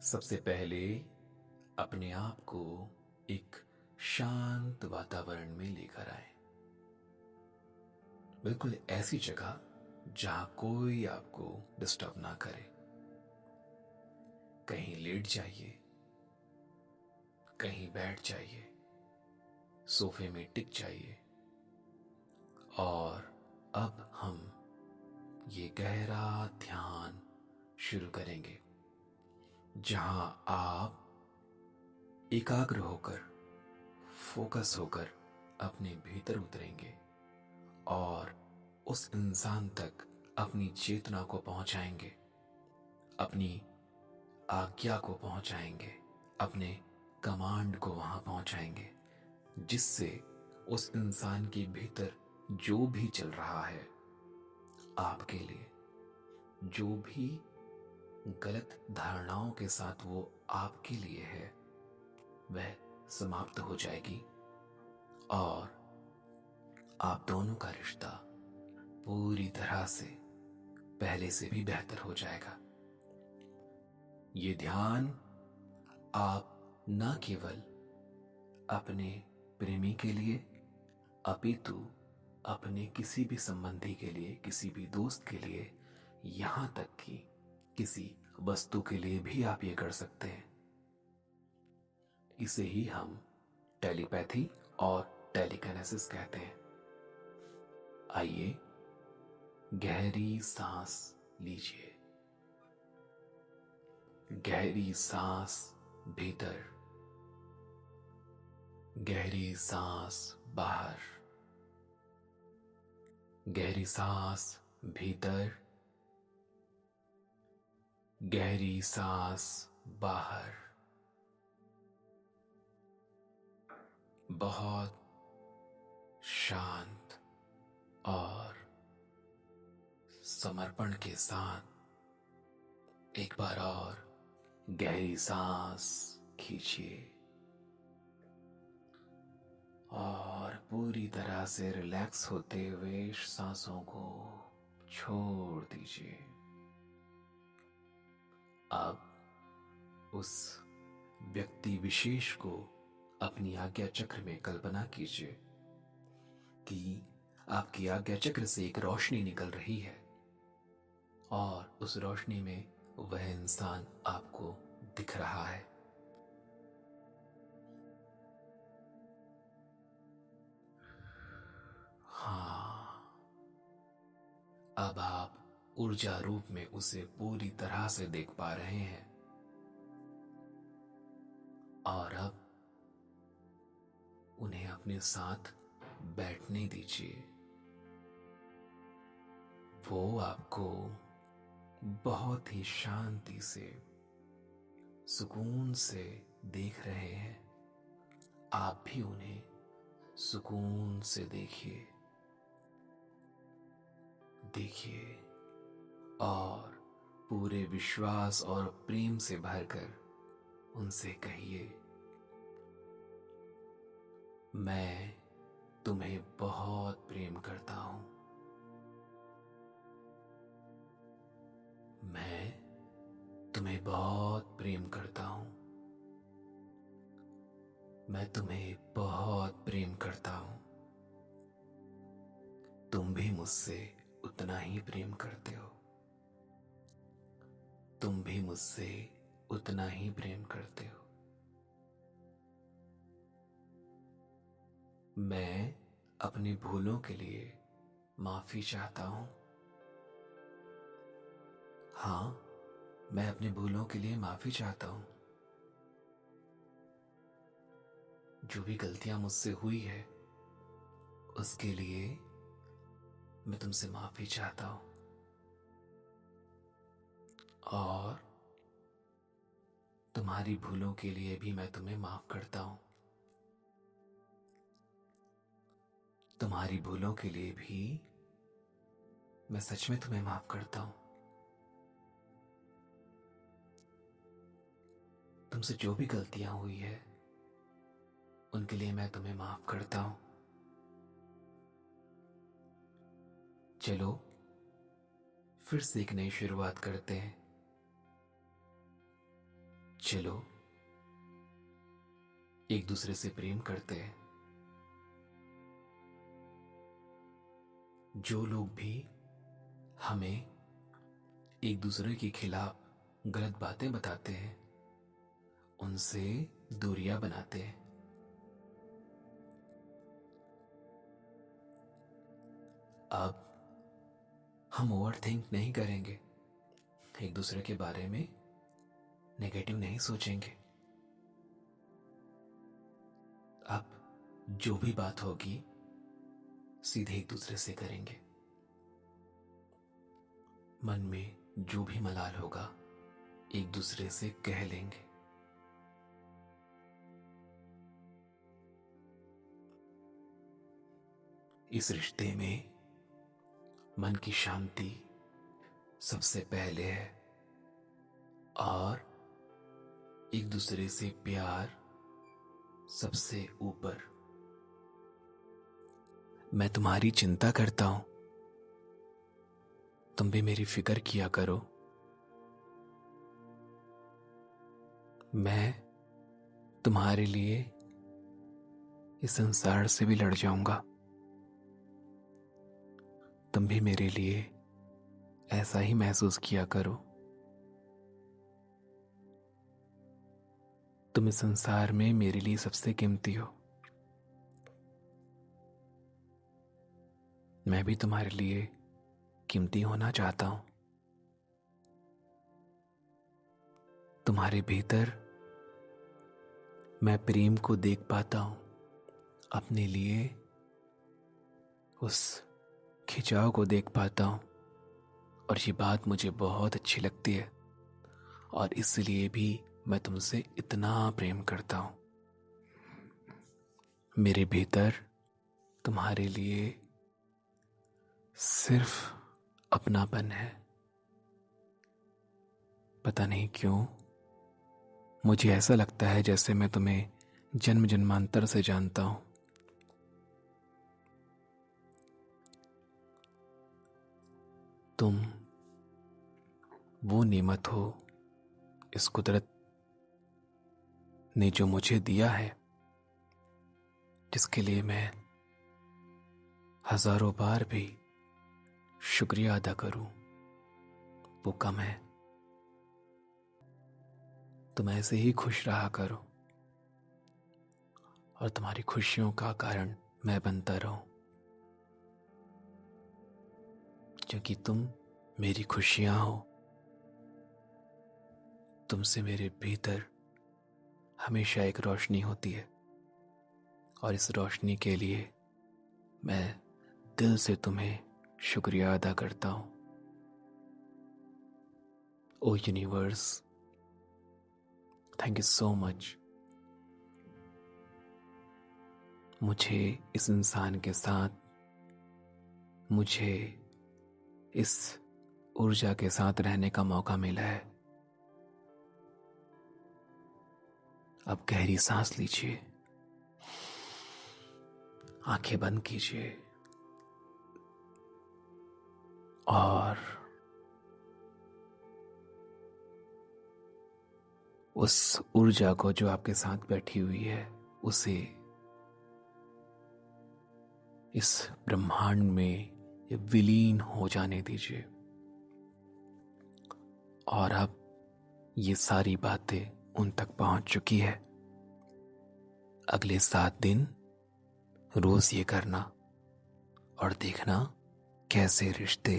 सबसे पहले अपने आप को एक शांत वातावरण में लेकर आए। बिल्कुल ऐसी जगह जहां कोई आपको डिस्टर्ब ना करे। कहीं लेट जाइए, कहीं बैठ जाइए, सोफे में टिक जाइए। और अब हम ये गहरा ध्यान शुरू करेंगे, जहां आप एकाग्र होकर, फोकस होकर अपने भीतर उतरेंगे और उस इंसान तक अपनी चेतना को पहुंचाएंगे, अपनी आज्ञा को पहुंचाएंगे, अपने कमांड को वहां पहुंचाएंगे, जिससे उस इंसान के भीतर जो भी चल रहा है आपके लिए, जो भी गलत धारणाओं के साथ वो आपके लिए है, वह समाप्त हो जाएगी और आप दोनों का रिश्ता पूरी तरह से पहले से भी बेहतर हो जाएगा। ये ध्यान आप न केवल अपने प्रेमी के लिए, अपितु अपने किसी भी संबंधी के लिए, किसी भी दोस्त के लिए, यहां तक कि किसी वस्तु के लिए भी आप ये कर सकते हैं। इसे ही हम टेलीपैथी और टेलीकिनेसिस कहते हैं। आइए गहरी सांस लीजिए। गहरी सांस भीतर, गहरी सांस बाहर, गहरी सांस भीतर, गहरी सांस बाहर। बहुत शांत और समर्पण के साथ एक बार और गहरी सांस खींचिए और पूरी तरह से रिलैक्स होते हुए सांसों को छोड़ दीजिए। अब उस व्यक्ति विशेष को अपनी आज्ञा चक्र में कल्पना कीजिए कि आपकी आज्ञा चक्र से एक रोशनी निकल रही है और उस रोशनी में वह इंसान आपको दिख रहा है। हाँ, अब आप ऊर्जा रूप में उसे पूरी तरह से देख पा रहे हैं। और अब उन्हें अपने साथ बैठने दीजिए। वो आपको बहुत ही शांति से, सुकून से देख रहे हैं। आप भी उन्हें सुकून से देखिए, देखिए और पूरे विश्वास और प्रेम से भरकर उनसे कहिए, मैं तुम्हें बहुत प्रेम करता हूं। मैं तुम्हें बहुत प्रेम करता हूं। मैं तुम्हें बहुत प्रेम करता हूं। तुम भी मुझसे उतना ही प्रेम करते हो। तुम भी मुझसे उतना ही प्रेम करते हो। मैं अपनी भूलों के लिए माफी चाहता हूं। हाँ, मैं अपनी भूलों के लिए माफी चाहता हूं। जो भी गलतियां मुझसे हुई है उसके लिए मैं तुमसे माफी चाहता हूं। और तुम्हारी भूलों के लिए भी मैं तुम्हें माफ करता हूं। तुम्हारी भूलों के लिए भी मैं सच में तुम्हें माफ करता हूं। तुमसे जो भी गलतियां हुई है उनके लिए मैं तुम्हें माफ करता हूं। चलो फिर से एक नई शुरुआत करते हैं। चलो एक दूसरे से प्रेम करते हैं। जो लोग भी हमें एक दूसरे के खिलाफ गलत बातें बताते हैं, उनसे दूरियां बनाते हैं। अब हम ओवरथिंक नहीं करेंगे, एक दूसरे के बारे में नेगेटिव नहीं सोचेंगे। अब जो भी बात होगी सीधे एक दूसरे से करेंगे। मन में जो भी मलाल होगा एक दूसरे से कह लेंगे। इस रिश्ते में मन की शांति सबसे पहले है और एक दूसरे से प्यार सबसे ऊपर। मैं तुम्हारी चिंता करता हूं, तुम भी मेरी फिक्र किया करो। मैं तुम्हारे लिए इस संसार से भी लड़ जाऊंगा। तुम भी मेरे लिए ऐसा ही महसूस किया करो। तुम इस संसार में मेरे लिए सबसे कीमती हो। मैं भी तुम्हारे लिए कीमती होना चाहता हूं। तुम्हारे भीतर मैं प्रेम को देख पाता हूं, अपने लिए उस खिंचाव को देख पाता हूं, और ये बात मुझे बहुत अच्छी लगती है और इसलिए भी मैं तुमसे इतना प्रेम करता हूं। मेरे भीतर तुम्हारे लिए सिर्फ अपनापन है। पता नहीं क्यों मुझे ऐसा लगता है जैसे मैं तुम्हें जन्म जन्मांतर से जानता हूं। तुम वो नेमत हो इस कुदरत ने जो मुझे दिया है, जिसके लिए मैं हजारों बार भी शुक्रिया अदा करूं वो कम है। तुम ऐसे ही खुश रहा करो और तुम्हारी खुशियों का कारण मैं बनता रहूं, क्योंकि तुम मेरी खुशियां हो। तुमसे मेरे भीतर हमेशा एक रोशनी होती है और इस रोशनी के लिए मैं दिल से तुम्हें शुक्रिया अदा करता हूं। O universe, thank you so much मुझे इस इंसान के साथ, मुझे इस ऊर्जा के साथ रहने का मौका मिला है। अब गहरी सांस लीजिए, आंखें बंद कीजिए और उस ऊर्जा को जो आपके साथ बैठी हुई है उसे इस ब्रह्मांड में विलीन हो जाने दीजिए। और अब ये सारी बातें उन तक पहुंच चुकी है। अगले 7 दिन रोज ये करना और देखना कैसे रिश्ते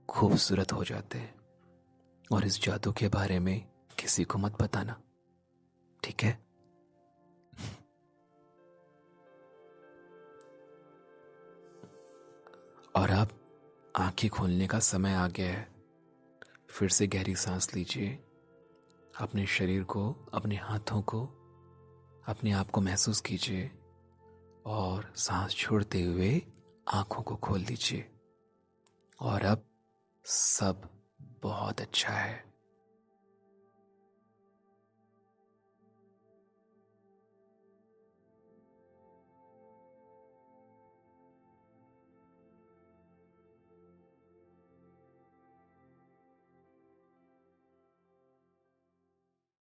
खूबसूरत हो जाते हैं। और इस जादू के बारे में किसी को मत बताना, ठीक है? और अब आंखें खोलने का समय आ गया है। फिर से गहरी सांस लीजिए, अपने शरीर को, अपने हाथों को, अपने आप को महसूस कीजिए और सांस छोड़ते हुए आंखों को खोल दीजिए। और अब सब बहुत अच्छा है।